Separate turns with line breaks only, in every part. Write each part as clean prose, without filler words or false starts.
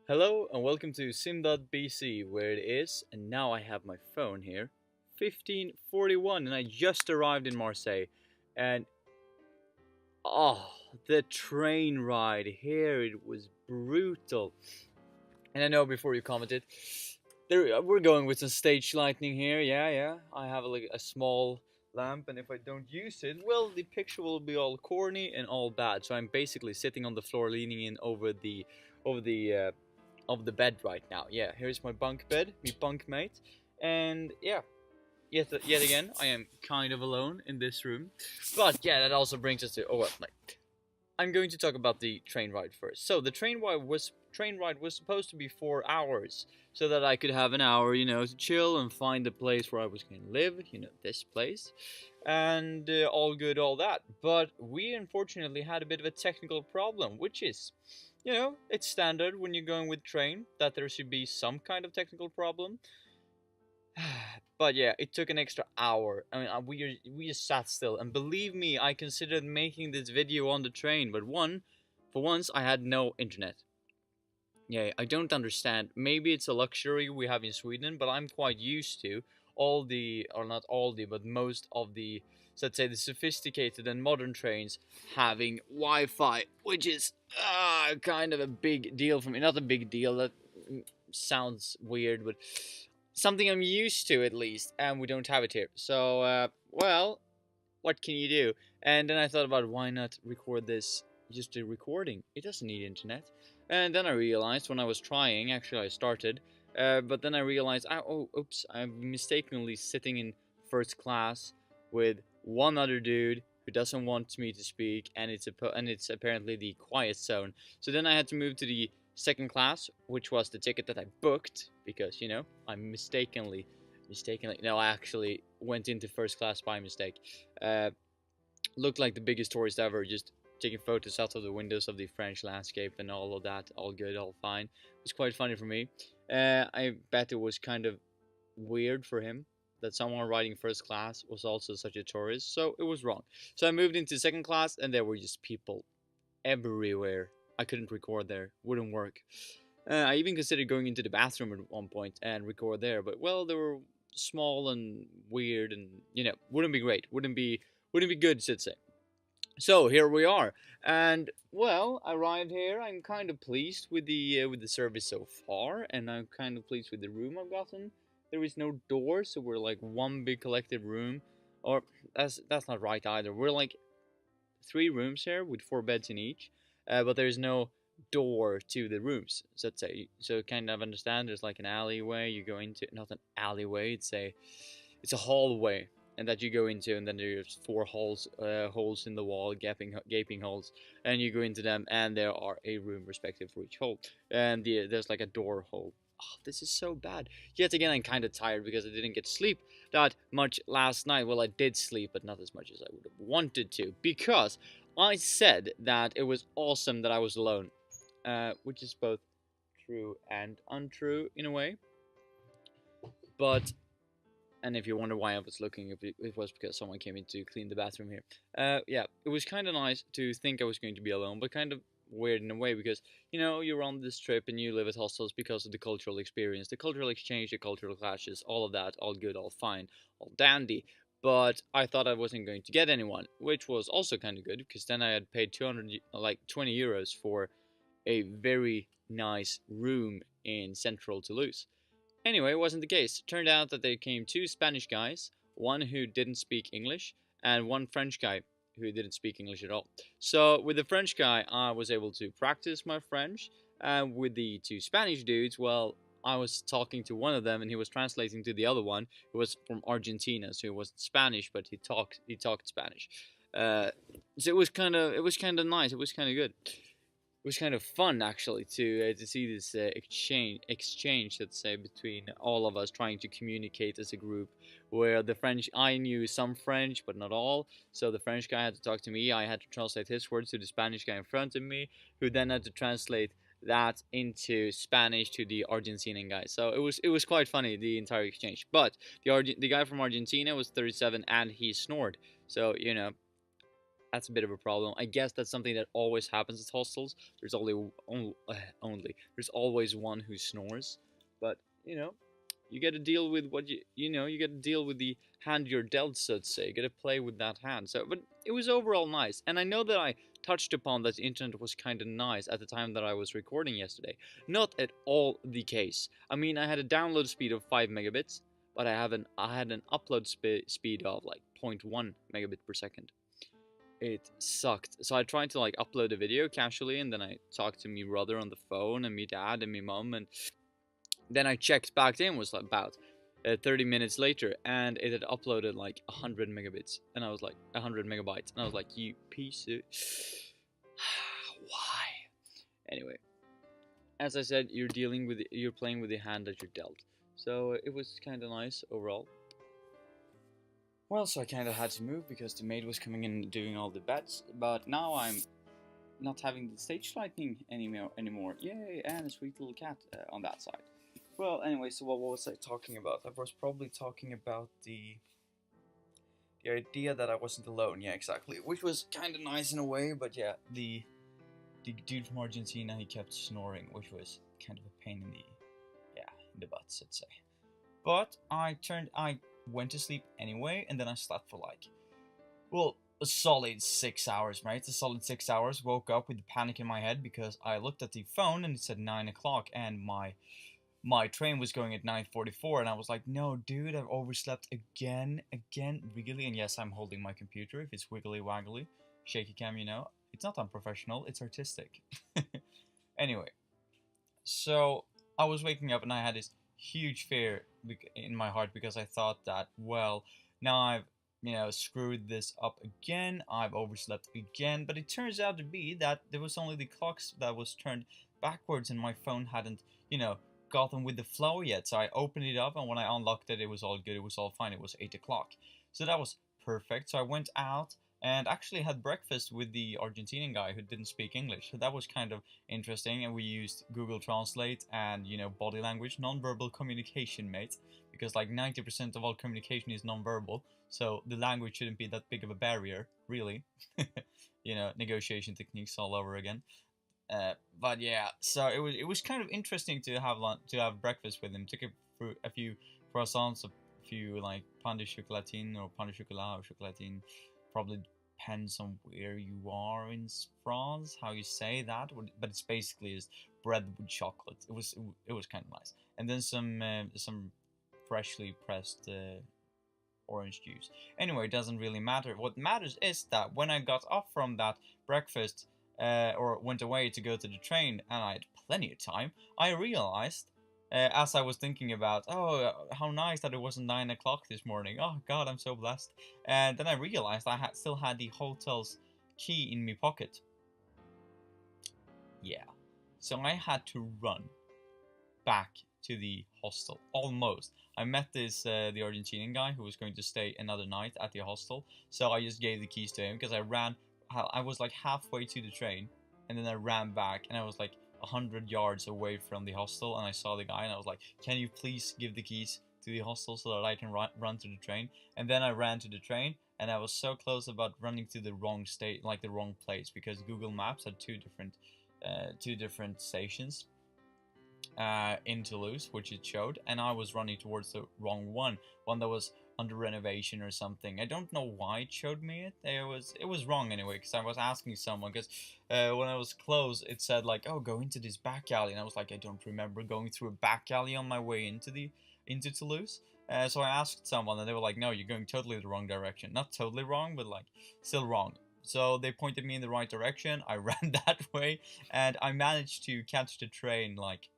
Hello and welcome to sim.bc where it is, and now I have my phone here, 15:41, and I just arrived in Marseille. And oh, the train ride here, it was brutal. And I know before you commented, we're going with some stage lighting here. Yeah. I have a small lamp, and if I don't use it, well, the picture will be all corny and all bad. So I'm basically sitting on the floor, leaning in over the of the bed right now. Yeah, here's my bunk bed, my bunk mate, and yeah, yet again, I am kind of alone in this room. But yeah, that also brings us to I'm going to talk about the train ride first. So the train ride was supposed to be 4 hours, so that I could have an hour, to chill and find the place where I was going to live. This place, and all good, all that. But we unfortunately had a bit of a technical problem, which is, it's standard when you're going with train that there should be some kind of technical problem. But yeah, it took an extra hour. I mean, we just sat still, and believe me, I considered making this video on the train, but for once, I had no internet. Yeah, I don't understand. Maybe it's a luxury we have in Sweden, but I'm quite used to or not all the, but most of the, so let's say, the sophisticated and modern trains having Wi-Fi, which is kind of a big deal for me. Not a big deal, that sounds weird, but something I'm used to at least, and we don't have it here. So, well, what can you do? And then I thought about why not record this, just a recording. It doesn't need internet. And then I realized when I was trying, actually I started, but then I realized, oops, I'm mistakenly sitting in first class with one other dude who doesn't want me to speak, and it's apparently the quiet zone. So then I had to move to the second class, which was the ticket that I booked, because I mistakenly, no, I actually went into first class by mistake. uh, Looked like the biggest tourist ever, just taking photos out of the windows of the French landscape and all of that. All good, all fine. It was quite funny for me. I bet it was kind of weird for him that someone riding first class was also such a tourist, so it was wrong. So I moved into second class, and there were just people everywhere. I couldn't record there, wouldn't work. I even considered going into the bathroom at one point and record there, but well, they were small and weird, and wouldn't be great, wouldn't be good, should say. So here we are, and well, I arrived here. I'm kind of pleased with the service so far, and I'm kind of pleased with the room I've gotten. There is no door, so we're like one big collective room, or that's not right either. We're like three rooms here with four beds in each, but there's no door to the rooms. So let's say, so kind of understand. There's like an alleyway you go into, not an alleyway. It's a hallway, and that you go into, and then there's four holes in the wall, gaping holes, and you go into them, and there are a room respective for each hole, and there's like a door hole. Oh, this is so bad. Yet again, I'm kind of tired because I didn't get sleep that much last night. Well, I did sleep, but not as much as I would have wanted to, because I said that it was awesome that I was alone, which is both true and untrue in a way. But and if you wonder why I was looking, it was because someone came in to clean the bathroom here. Yeah, it was kind of nice to think I was going to be alone, but kind of weird in a way, because you're on this trip and you live at hostels because of the cultural experience, the cultural exchange, the cultural clashes, all of that, all good, all fine, all dandy. But I thought I wasn't going to get anyone, which was also kind of good, because then I had paid 20 euros for a very nice room in central Toulouse. Anyway, it wasn't the case. It turned out that there came two Spanish guys, one who didn't speak English, and one French guy who didn't speak English at all. So with the French guy, I was able to practice my French, and with the two Spanish dudes, well, I was talking to one of them, and he was translating to the other one, who was from Argentina, so he wasn't Spanish, but he talked Spanish. Uh, so it was kind of nice. It was kind of good. It was kind of fun, actually, to see this exchange, let's say, between all of us trying to communicate as a group. Where the French, I knew some French, but not all. So the French guy had to talk to me. I had to translate his words to the Spanish guy in front of me, who then had to translate that into Spanish to the Argentinian guy. So it was quite funny, the entire exchange. But the guy from Argentina was 37, and he snored. So That's a bit of a problem. I guess that's something that always happens at hostels. There's there's always one who snores, but you know, you got to deal with what you got to deal with the hand you're dealt, so to say. You got to play with that hand. So, but it was overall nice, and I know that I touched upon that the internet was kind of nice at the time that I was recording yesterday. Not at all the case. I mean, I had a download speed of 5 megabits, but I had an upload speed of like zero point 0.1 megabit per second. It sucked. So I tried to like upload a video casually, and then I talked to me brother on the phone, and me dad and me mom, and then I checked back in, was like about 30 minutes later, and it had uploaded like 100 megabits, and I was like 100 megabytes, and I was like, you piece of why? Anyway, as I said, you're playing with the hand that you're dealt, so it was kind of nice overall. Well, so I kind of had to move because the maid was coming in and doing all the bets, but now I'm not having the stage lighting anymore. Yay, and a sweet little cat on that side. Well, anyway, so what was I talking about? I was probably talking about the idea that I wasn't alone. Yeah, exactly. Which was kind of nice in a way, but yeah, the dude from Argentina, he kept snoring, which was kind of a pain in the butt, I'd say. But I went to sleep anyway, and then I slept for like, well, a solid 6 hours, right? A solid 6 hours. Woke up with panic in my head because I looked at the phone and it said 9 o'clock, and my train was going at 9:44, and I was like, no, dude, I've overslept again, really. And yes, I'm holding my computer. If it's wiggly waggly, shaky cam, it's not unprofessional, it's artistic. Anyway, so I was waking up and I had this huge fear in my heart because I thought that, well, now I've screwed this up again. I've overslept again. But it turns out to be that there was only the clocks that was turned backwards, and my phone hadn't gotten with the flow yet. So I opened it up, and when I unlocked it, it was all good. It was all fine. It was 8 o'clock. So that was perfect. So I went out and actually had breakfast with the Argentinian guy who didn't speak English. So that was kind of interesting, and we used Google Translate and body language, non-verbal communication, mate, because like 90% of all communication is non-verbal, so the language shouldn't be that big of a barrier, really. Negotiation techniques all over again. But yeah, so it was kind of interesting to have breakfast with him. Took a few croissants, a few like pain de chocolatine or pain de chocolat or chocolatine. Probably depends on where you are in France, how you say that, but it's basically is bread with chocolate. It was kind of nice, and then some freshly pressed orange juice. Anyway, it doesn't really matter. What matters is that when I got up from that breakfast, or went away to go to the train, and I had plenty of time, I realized, as I was thinking about, oh, how nice that it wasn't 9 o'clock this morning. Oh God, I'm so blessed. And then I realized I still had the hotel's key in my pocket. Yeah. So I had to run back to the hostel. Almost. I met the Argentinian guy who was going to stay another night at the hostel. So I just gave the keys to him because I was like halfway to the train, and then I ran back, and I was like 100 yards away from the hostel, and I saw the guy, and I was like, can you please give the keys to the hostel so that I can run to the train? And then I ran to the train, and I was so close about running to the wrong state, like the wrong place, because Google Maps had two different stations in Toulouse, which it showed, and I was running towards the wrong one that was under renovation or something. I don't know why it showed me it. It was wrong anyway, because I was asking someone, because when I was close, it said like, oh, go into this back alley, and I was like, I don't remember going through a back alley on my way into Toulouse. So I asked someone, and they were like, no, you're going totally the wrong direction. Not totally wrong, but like still wrong. So they pointed me in the right direction. I ran that way, and I managed to catch the train like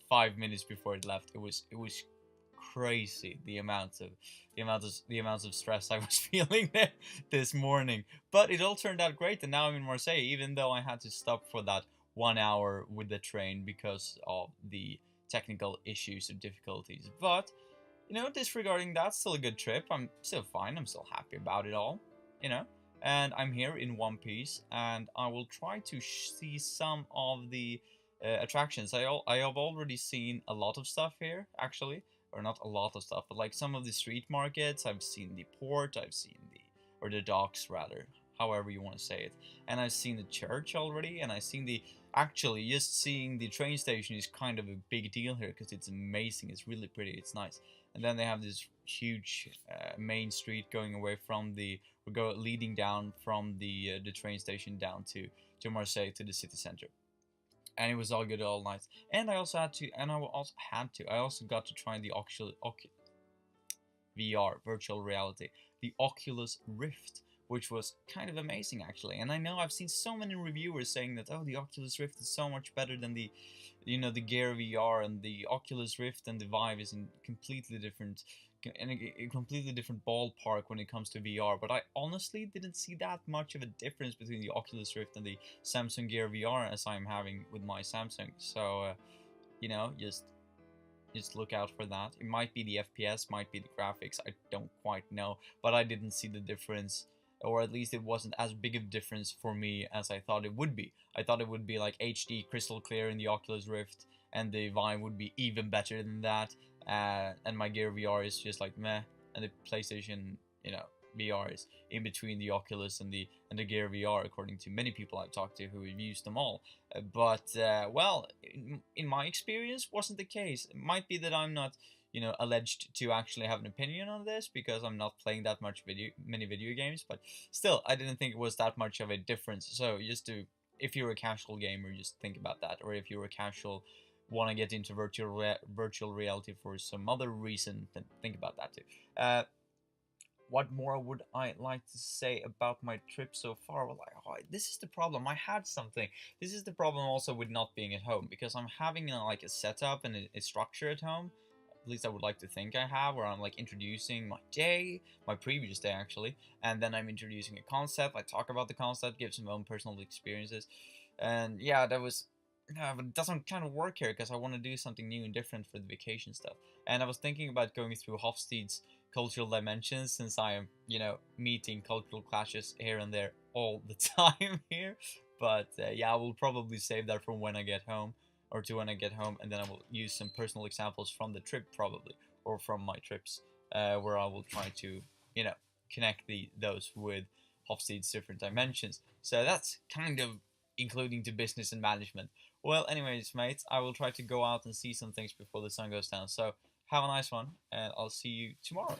5 minutes before it left. It was crazy the amounts of stress I was feeling there this morning. But it all turned out great, and now I'm in Marseille, even though I had to stop for that 1 hour with the train because of the technical issues or difficulties. But disregarding that, still a good trip. I'm still fine. I'm still happy about it all. And I'm here in one piece, and I will try to see some of the attractions. I have already seen a lot of stuff here, actually, or not a lot of stuff, but like some of the street markets. I've seen the port. or the docks rather, however you want to say it. And I've seen the church already, and I've seen the actually just seeing the train station is kind of a big deal here because it's amazing. It's really pretty. It's nice. And then they have this huge main street going away from the leading down from the train station down to Marseille, to the city center. And it was all good all night. And I also had to, I also got to try the VR, virtual reality, the Oculus Rift, which was kind of amazing actually. And I know I've seen so many reviewers saying that, oh, the Oculus Rift is so much better than the, the Gear VR, and the Oculus Rift and the Vive is in completely different, in a completely different ballpark when it comes to VR. But I honestly didn't see that much of a difference between the Oculus Rift and the Samsung Gear VR as I'm having with my Samsung. So, just look out for that. It might be the FPS, might be the graphics, I don't quite know, but I didn't see the difference, or at least it wasn't as big of a difference for me as I thought it would be. I thought it would be like HD crystal clear in the Oculus Rift, and the Vive would be even better than that, and my Gear VR is just like meh, and the PlayStation, VR is in between the Oculus and the Gear VR, according to many people I've talked to who have used them all. Well, in my experience, wasn't the case. It might be that I'm not, alleged to actually have an opinion on this because I'm not playing that many video games. But still, I didn't think it was that much of a difference. So if you're a casual gamer, just think about that. Or if you're a casual, want to get into virtual reality for some other reason, then think about that too. What more would I like to say about my trip so far? Well, this is the problem. I had something. This is the problem also with not being at home, because I'm having like a setup and a structure at home. At least I would like to think I have, where I'm like introducing my day, my previous day actually, and then I'm introducing a concept. I talk about the concept, give some own personal experiences, and yeah, but it doesn't kind of work here because I want to do something new and different for the vacation stuff. And I was thinking about going through Hofstede's cultural dimensions, since I am, meeting cultural clashes here and there all the time here. But yeah, I will probably save that from when I get home, or to when I get home, and then I will use some personal examples from the trip probably, or from my trips, where I will try to, connect those with Hofstede's different dimensions. So that's kind of including to business and management. Well, anyways, mates, I will try to go out and see some things before the sun goes down. So have a nice one, and I'll see you tomorrow.